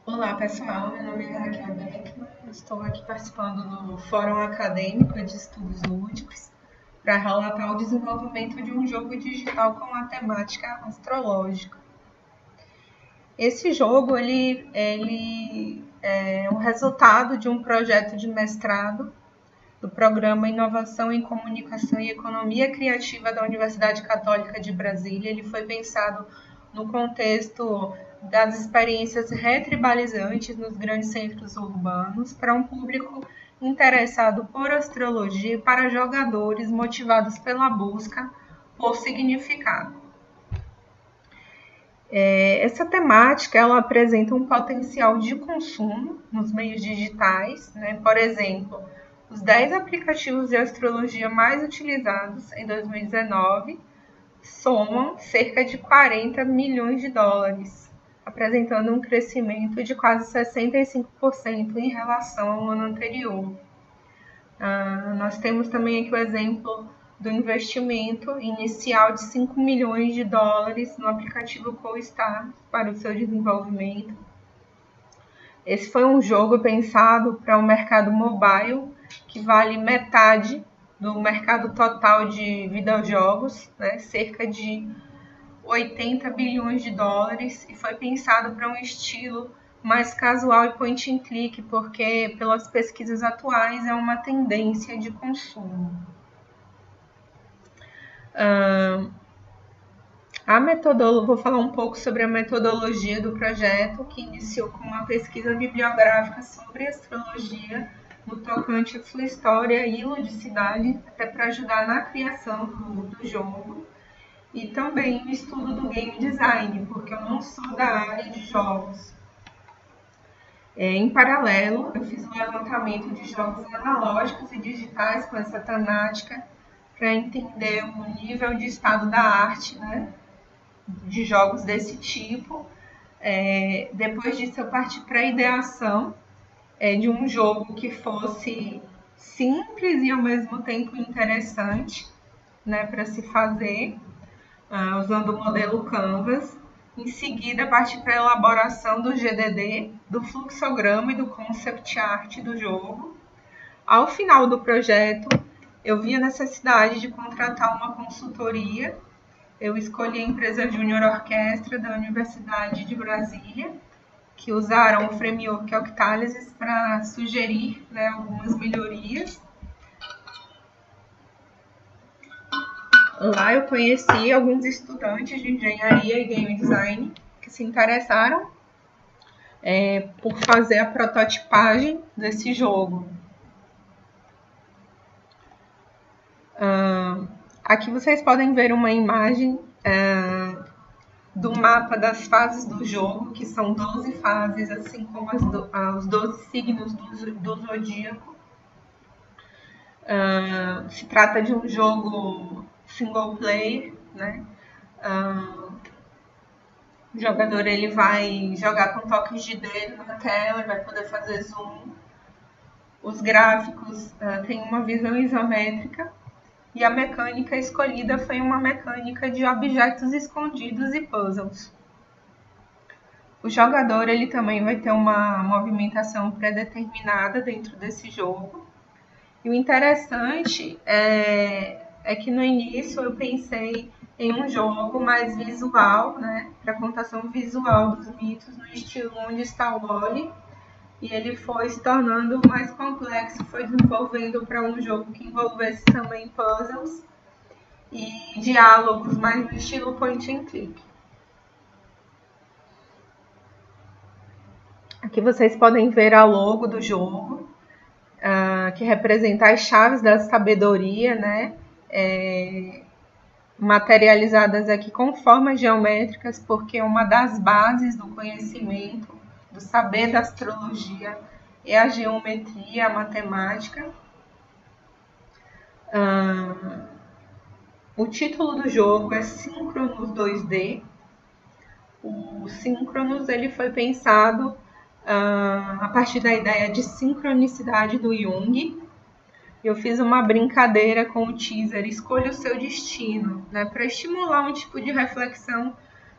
Olá pessoal, meu nome é Raquel Beckman, estou aqui participando do Fórum Acadêmico de Estudos Lúdicos para relatar o desenvolvimento de um jogo digital com a temática astrológica. Esse jogo ele é o resultado de um projeto de mestrado do Programa Inovação em Comunicação e Economia Criativa da Universidade Católica de Brasília. Ele foi pensado no contexto das experiências retribalizantes nos grandes centros urbanos para um público interessado por astrologia e para jogadores motivados pela busca por significado. Essa temática ela apresenta um potencial de consumo nos meios digitais, né? Por exemplo, os 10 aplicativos de astrologia mais utilizados em 2019 somam cerca de 40 milhões de dólares, apresentando um crescimento de quase 65% em relação ao ano anterior. Nós temos também aqui o exemplo do investimento inicial de 5 milhões de dólares no aplicativo CoStar para o seu desenvolvimento. Esse foi um jogo pensado para o mercado mobile, que vale metade do mercado total de videojogos, né? Cerca de 80 bilhões de dólares, e foi pensado para um estilo mais casual e point and click, porque pelas pesquisas atuais é uma tendência de consumo. Vou falar um pouco sobre a metodologia do projeto, que iniciou com uma pesquisa bibliográfica sobre astrologia no tocante à sua história e ludicidade, até para ajudar na criação do jogo, e também o estudo do game design, porque eu não sou da área de jogos. Em paralelo, eu fiz um levantamento de jogos analógicos e digitais com essa temática para entender o nível de estado da arte, né, de jogos desse tipo. Depois disso, eu parti para a ideação de um jogo que fosse simples e ao mesmo tempo interessante, né, para se fazer, usando o modelo Canvas. Em seguida, parti para a elaboração do GDD, do fluxograma e do concept art do jogo. Ao final do projeto, eu vi a necessidade de contratar uma consultoria. Eu escolhi a empresa Junior Orquestra da Universidade de Brasília, que usaram o framework Octalysis para sugerir, né, algumas melhorias. Lá eu conheci alguns estudantes de engenharia e game design que se interessaram por fazer a prototipagem desse jogo. Aqui vocês podem ver uma imagem do mapa das fases do jogo, que são 12 fases, assim como os 12 signos do zodíaco. Se trata de um jogo single player, né? O jogador ele vai jogar com toques de dedo na tela, vai poder fazer zoom. Os gráficos têm uma visão isométrica e a mecânica escolhida foi uma mecânica de objetos escondidos e puzzles. O jogador ele também vai ter uma movimentação pré-determinada dentro desse jogo. E o interessante é que no início eu pensei em um jogo mais visual, né, para contação visual dos mitos, no estilo Onde Está o Wally, e ele foi se tornando mais complexo, foi desenvolvendo para um jogo que envolvesse também puzzles e diálogos mais no estilo point and click. Aqui vocês podem ver a logo do jogo, que representa as chaves da sabedoria, né? Materializadas aqui com formas geométricas, porque uma das bases do conhecimento, do saber da astrologia, é a geometria, a matemática. O título do jogo é Síncronos 2D. O Síncronos ele foi pensado a partir da ideia de sincronicidade do Jung. Eu fiz uma brincadeira com o teaser Escolha o Seu Destino, né, para estimular um tipo de reflexão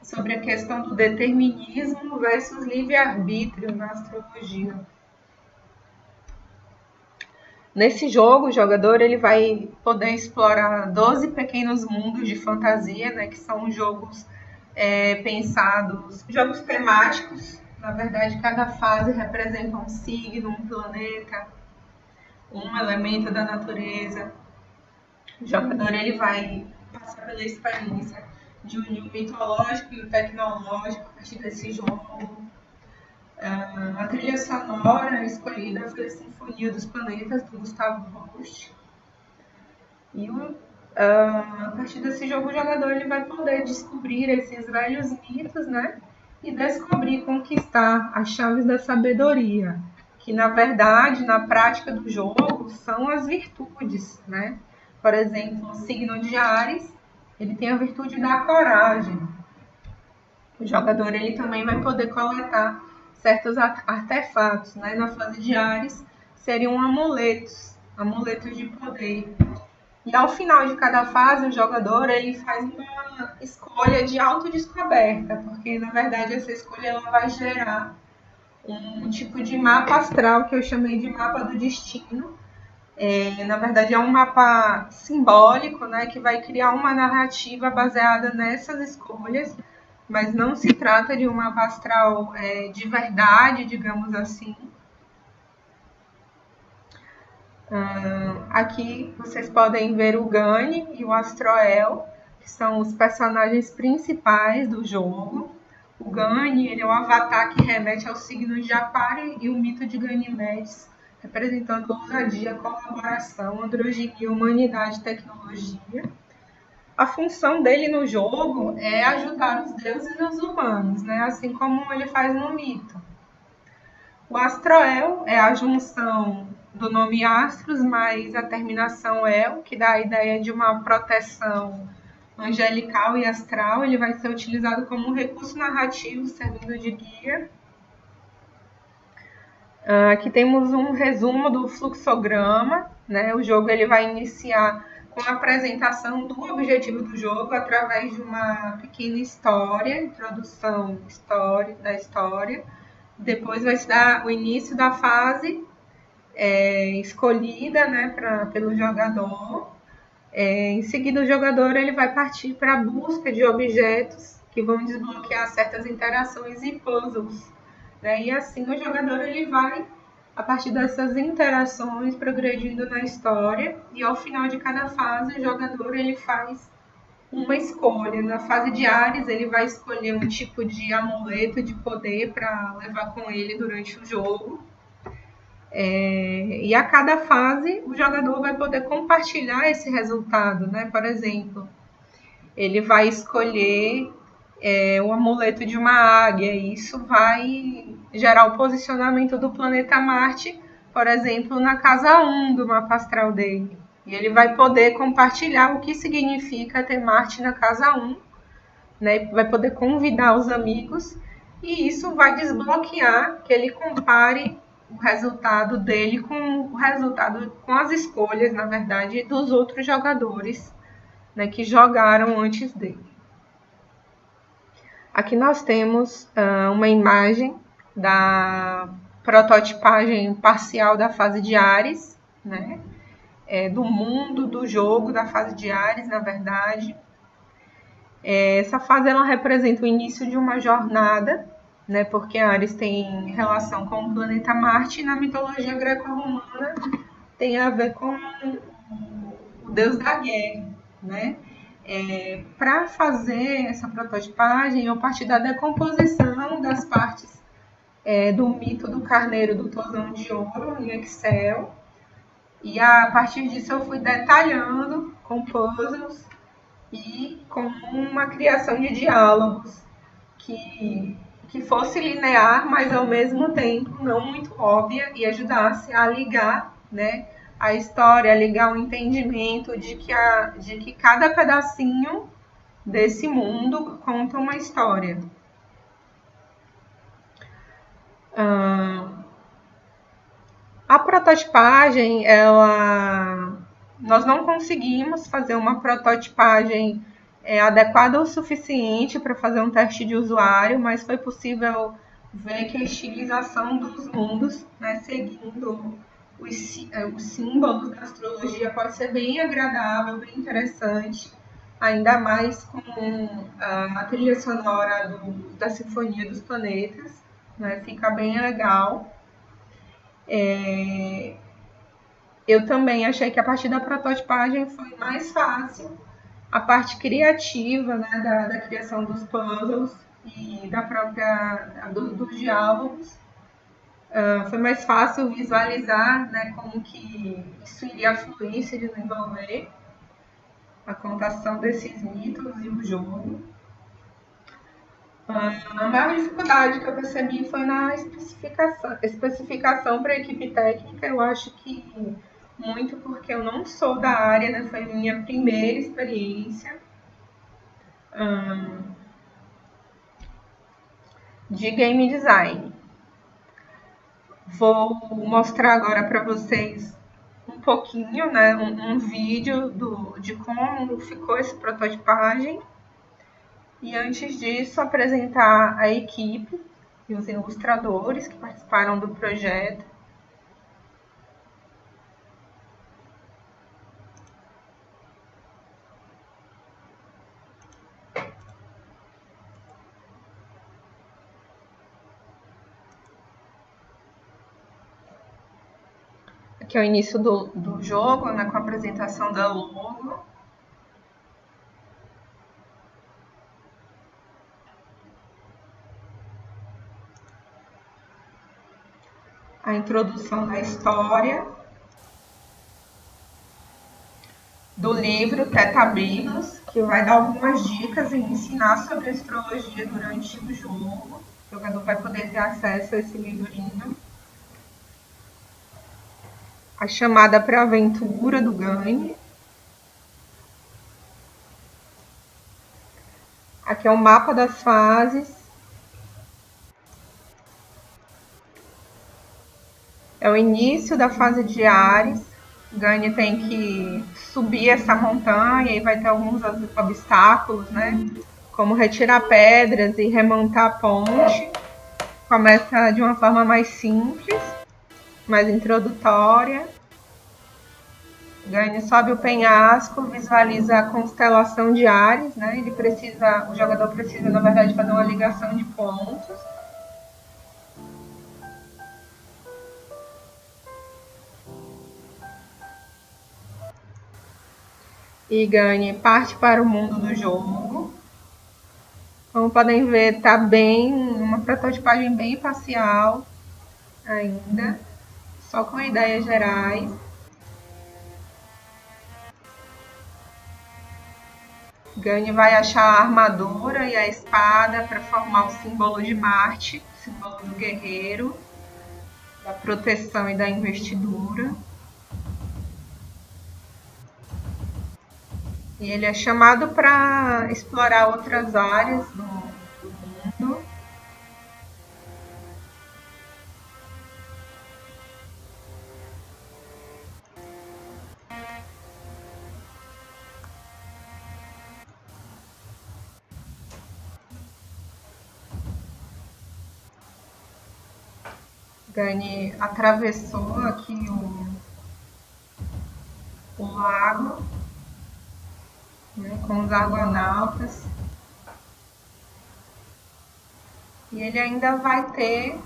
sobre a questão do determinismo versus livre-arbítrio na astrologia. Nesse jogo, o jogador ele vai poder explorar 12 pequenos mundos de fantasia, né, que são jogos pensados, jogos temáticos. Na verdade, cada fase representa um signo, um planeta, um elemento da natureza. O jogador ele vai passar pela experiência de unir o mitológico e o tecnológico a partir desse jogo. A trilha sonora escolhida foi a Sinfonia dos Planetas, do Gustavo Holst. E a partir desse jogo, o jogador ele vai poder descobrir esses velhos mitos, né? E descobrir, conquistar as chaves da sabedoria, que na verdade, na prática do jogo, são as virtudes, né? Por exemplo, o signo de Áries, ele tem a virtude da coragem. O jogador ele também vai poder coletar certos artefatos, né? Na fase de Áries, seriam amuletos de poder. E ao final de cada fase, o jogador ele faz uma escolha de autodescoberta, porque na verdade essa escolha ela vai gerar um tipo de mapa astral que eu chamei de mapa do destino. Na verdade é um mapa simbólico, né, que vai criar uma narrativa baseada nessas escolhas, mas não se trata de um mapa astral de verdade, digamos assim. Aqui vocês podem ver o Gani e o Astroel, que são os personagens principais do jogo. O Gani ele é o avatar que remete ao signo de Aquário e o mito de Ganimedes, representando ousadia, colaboração, androginia, humanidade e tecnologia. A função dele no jogo é ajudar os deuses e os humanos, né? Assim como ele faz no mito. O Astroel é a junção do nome Astros mais a terminação El, que dá a ideia de uma proteção angelical e astral. Ele vai ser utilizado como um recurso narrativo, servindo de guia. Aqui temos um resumo do fluxograma, né? O jogo ele vai iniciar com a apresentação do objetivo do jogo através de uma pequena história, introdução da história. Depois vai se dar o início da fase escolhida, né, pelo jogador. Em seguida, o jogador ele vai partir para a busca de objetos que vão desbloquear certas interações e puzzles, né? E assim o jogador ele vai, a partir dessas interações, progredindo na história. E ao final de cada fase, o jogador ele faz uma escolha. Na fase de Áries, ele vai escolher um tipo de amuleto de poder para levar com ele durante o jogo. E a cada fase, o jogador vai poder compartilhar esse resultado, né? Por exemplo, ele vai escolher o amuleto de uma águia, e isso vai gerar o posicionamento do planeta Marte, por exemplo, na casa 1 do mapa astral dele. E ele vai poder compartilhar o que significa ter Marte na casa 1, né? Vai poder convidar os amigos, e isso vai desbloquear que ele compare o resultado dele com o resultado, com as escolhas, na verdade, dos outros jogadores, né, que jogaram antes dele. Aqui nós temos uma imagem da prototipagem parcial da fase de Áries, né, do mundo do jogo da fase de Áries, na verdade. Essa fase ela representa o início de uma jornada, né, porque Áries tem relação com o planeta Marte, e na mitologia greco-romana tem a ver com o deus da guerra, né? Para fazer essa prototipagem, eu parti da decomposição das partes do mito do carneiro do tozão de ouro em Excel, e a partir disso eu fui detalhando com puzzles e com uma criação de diálogos que fosse linear, mas ao mesmo tempo não muito óbvia, e ajudasse a ligar, né, a história, a ligar o entendimento de que cada pedacinho desse mundo conta uma história. A prototipagem, nós não conseguimos fazer uma prototipagem é adequada o suficiente para fazer um teste de usuário, mas foi possível ver que a estilização dos mundos, né, seguindo os símbolos da astrologia, pode ser bem agradável, bem interessante, ainda mais com a trilha sonora da Sinfonia dos Planetas, né, fica bem legal. Eu também achei que a partir da prototipagem foi mais fácil a parte criativa, né, da criação dos puzzles e dos diálogos. Foi mais fácil visualizar, né, como que isso iria fluir, se desenvolver, a contação desses mitos e o jogo. A maior dificuldade que eu percebi foi na especificação para a equipe técnica. Eu acho que muito porque eu não sou da área, né? Foi minha primeira experiência de game design. Vou mostrar agora para vocês um pouquinho, né? Um vídeo de como ficou essa prototipagem. E antes disso, apresentar a equipe e os ilustradores que participaram do projeto. Aqui é o início do jogo, né, com a apresentação da logo. A introdução da história do livro Tetabrinos, que vai dar algumas dicas e ensinar sobre astrologia durante o jogo. O jogador vai poder ter acesso a esse livrinho. A chamada para a aventura do Ganhe. Aqui é o mapa das fases. É o início da fase de Áries. O Ganhe tem que subir essa montanha e vai ter alguns obstáculos, né? Como retirar pedras e remontar a ponte. Começa de uma forma mais simples, mais introdutória. O Ganhe sobe o penhasco, visualiza a constelação de Áries, né? O jogador precisa, na verdade, fazer uma ligação de pontos. E Ganhe parte para o mundo do jogo. Como podem ver, está uma prototipagem bem parcial ainda, só com ideias gerais. Ganhe vai achar a armadura e a espada para formar o símbolo de Marte, o símbolo do guerreiro, da proteção e da investidura. E ele é chamado para explorar outras áreas do mundo. Ganhe atravessou aqui o lago, né, com os argonautas. E ele ainda vai ter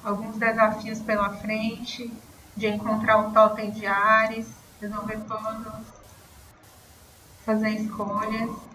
alguns desafios pela frente, de encontrar o totem de Áries, resolver puzzles, fazer escolhas.